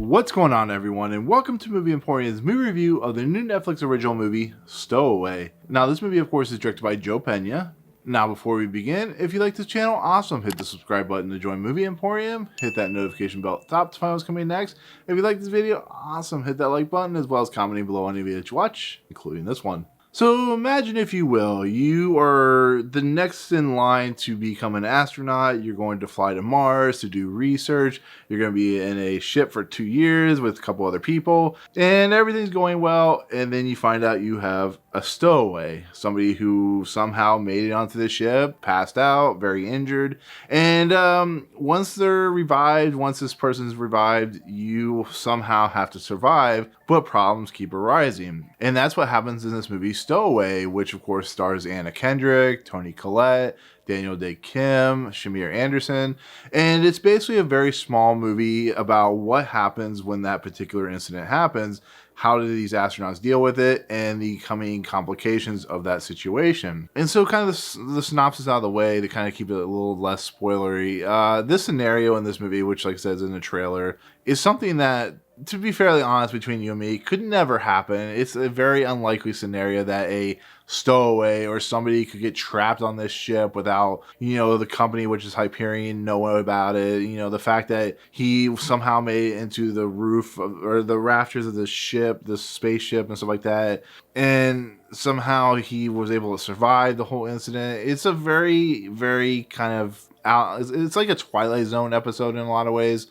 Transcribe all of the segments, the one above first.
What's going on, everyone, and welcome to Movie Emporium's movie review of the new Netflix original movie, Stowaway. Now, this movie, of course, is directed by Penna. Now, before we begin, if you like this channel, awesome, hit the subscribe button to join Movie Emporium, hit that notification bell at the top to find what's coming next. If you like this video, awesome, hit that like button, as well as commenting below any video that you watch, including this one. So imagine, if you will, you are the next in line to become an astronaut. You're going to fly to Mars to do research. You're going to be in a ship for 2 years with a couple other people, and everything's going well. And then you find out you have a stowaway, somebody who somehow made it onto the ship, passed out, very injured. And once they're revived, once this person's revived, you somehow have to survive, but problems keep arising. And that's what happens in this movie, Stowaway, which of course stars Kendrick, Toni, Collette, Kilm, Shamier, and it's basically a very small movie about what happens when that particular incident happens. How do these astronauts deal with it, and the coming complications of that situation? And so kind of the synopsis out of the way to kind of keep it a little less spoilery. This scenario in this movie, which like I said is in the trailer, is something that, to be fairly honest between you and me, could never happen. It's a very unlikely scenario that a stowaway or somebody could get trapped on this ship without, the company, which is Hyperion, knowing about it. The fact that he somehow made it into the roof or the rafters of the ship, the spaceship and stuff like that, and somehow he was able to survive the whole incident. It's a very, very kind of it's like a Twilight Zone episode in a lot of ways,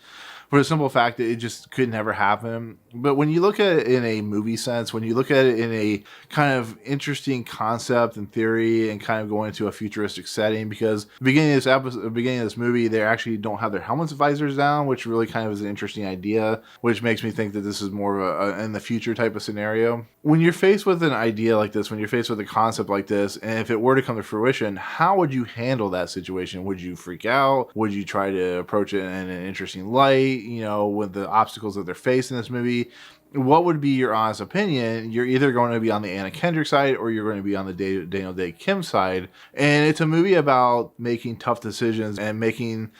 for the simple fact that it just could never happen. But when you look at it in a movie sense, when you look at it in a kind of interesting concept and theory, and kind of going into a futuristic setting, because the beginning of this movie, they actually don't have their helmets visors down, which really kind of is an interesting idea, which makes me think that this is more of a in the future type of scenario. When you're faced with an idea like this, when you're faced with a concept like this, and if it were to come to fruition, how would you handle that situation? Would you freak out? Would you try to approach it in an interesting light? With the obstacles that they're facing in this movie, what would be your honest opinion? You're either going to be on the Kendrick side, or you're going to be on the Kilm side. And it's a movie about making tough decisions and making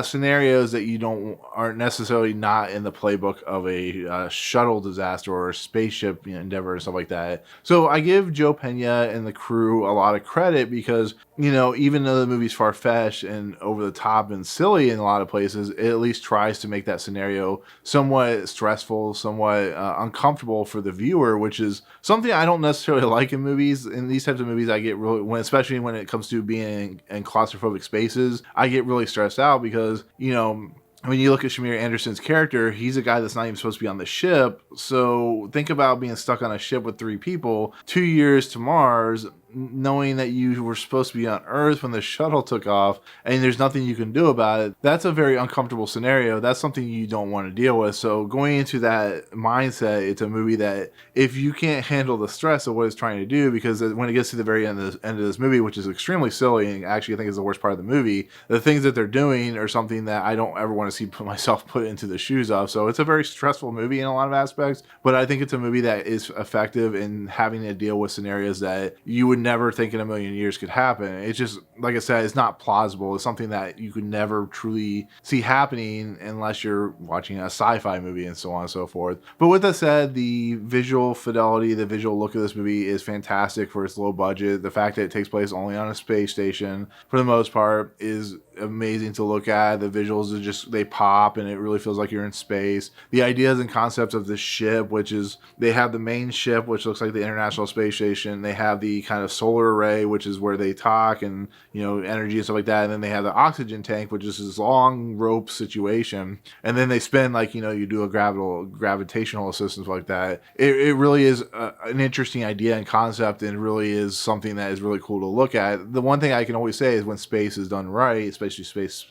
scenarios that aren't necessarily not in the playbook of a shuttle disaster or a spaceship endeavor and stuff like that. So I give Penna and the crew a lot of credit, because even though the movie's far-fetched and over the top and silly in a lot of places, it at least tries to make that scenario somewhat stressful, somewhat uncomfortable for the viewer, which is something I don't necessarily like in movies. In these types of movies, I get really, especially when it comes to being in claustrophobic spaces, I get really stressed out, because when you look at Shamier character, he's a guy that's not even supposed to be on the ship. So think about being stuck on a ship with 3 people, 2 years to Mars, knowing that you were supposed to be on Earth when the shuttle took off, and there's nothing you can do about it. That's a very uncomfortable scenario. That's something you don't want to deal with. So going into that mindset, it's a movie that, if you can't handle the stress of what it's trying to do, because when it gets to the very end of this movie, which is extremely silly, and actually I think is the worst part of the movie, the things that they're doing are something that I don't ever want to see myself put into the shoes of. So it's a very stressful movie in a lot of aspects, but I think it's a movie that is effective in having to deal with scenarios that you would never think in a million years could happen. It's just, like I said, it's not plausible. It's something that you could never truly see happening unless you're watching a sci-fi movie and so on and so forth. But with that said, the visual fidelity, the visual look of this movie is fantastic for its low budget. The fact that it takes place only on a space station, for the most part, is amazing to look at. The visuals are just, they pop, and it really feels like you're in space. The ideas and concepts of the ship, which is, they have the main ship, which looks like the International Space Station. They have the kind of solar array, which is where they talk and energy and stuff like that, and then they have the oxygen tank, which is this long rope situation, and then they spin like you do a gravitational assistance like that. It really is an interesting idea and concept, and really is something that is really cool to look at. The one thing I can always say is, when space is done right, especially space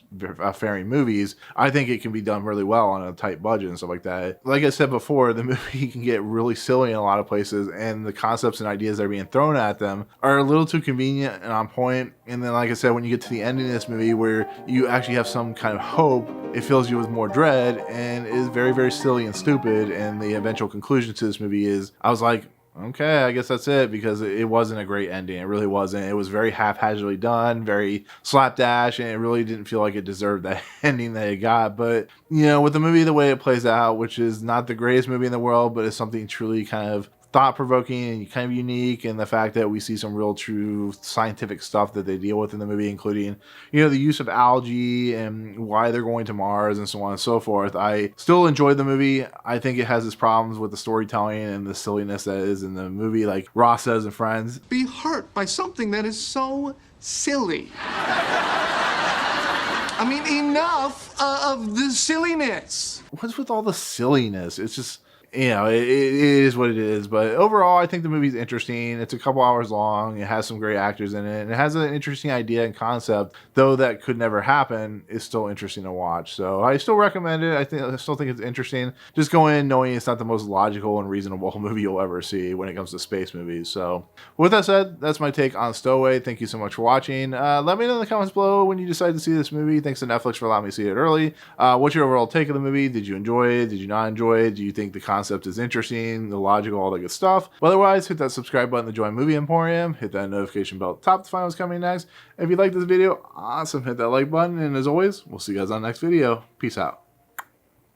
faring movies, I think it can be done really well on a tight budget and stuff like that. Like I said before, the movie can get really silly in a lot of places, and the concepts and ideas that are being thrown at them are a little too convenient and on point. And then, like I said, when you get to the ending of this movie, where you actually have some kind of hope, it fills you with more dread, and is very, very silly and stupid. And the eventual conclusion to this movie is, I was like, Okay, I guess that's it, because it wasn't a great ending. It really wasn't. It was very haphazardly done, very slapdash, and it really didn't feel like it deserved that ending that it got. But, with the movie, the way it plays out, which is not the greatest movie in the world, but it's something truly kind of thought-provoking and kind of unique, and the fact that we see some real true scientific stuff that they deal with in the movie, including the use of algae and why they're going to Mars and so on and so forth. I still enjoyed the movie. I think it has its problems with the storytelling and the silliness that is in the movie, like Ross says in Friends, be hurt by something that is so silly. I mean, enough of the silliness. what's with all the silliness? It's just, it is what it is. But overall, I think the movie's interesting. It's a couple hours long. It has some great actors in it. And it has an interesting idea and concept, though that could never happen. It's still interesting to watch. So I still recommend it. I still think it's interesting. Just go in knowing it's not the most logical and reasonable movie you'll ever see when it comes to space movies. So with that said, that's my take on Stowaway. Thank you so much for watching. Let me know in the comments below when you decide to see this movie. Thanks to Netflix for allowing me to see it early. What's your overall take of the movie? Did you enjoy it? Did you not enjoy it? Do you think the concept is interesting, the logical, all that good stuff? But otherwise, hit that subscribe button to join Movie Emporium. Hit that notification bell at the top to find what's coming next. If you like this video, awesome, hit that like button. And as always, we'll see you guys on the next video. Peace out.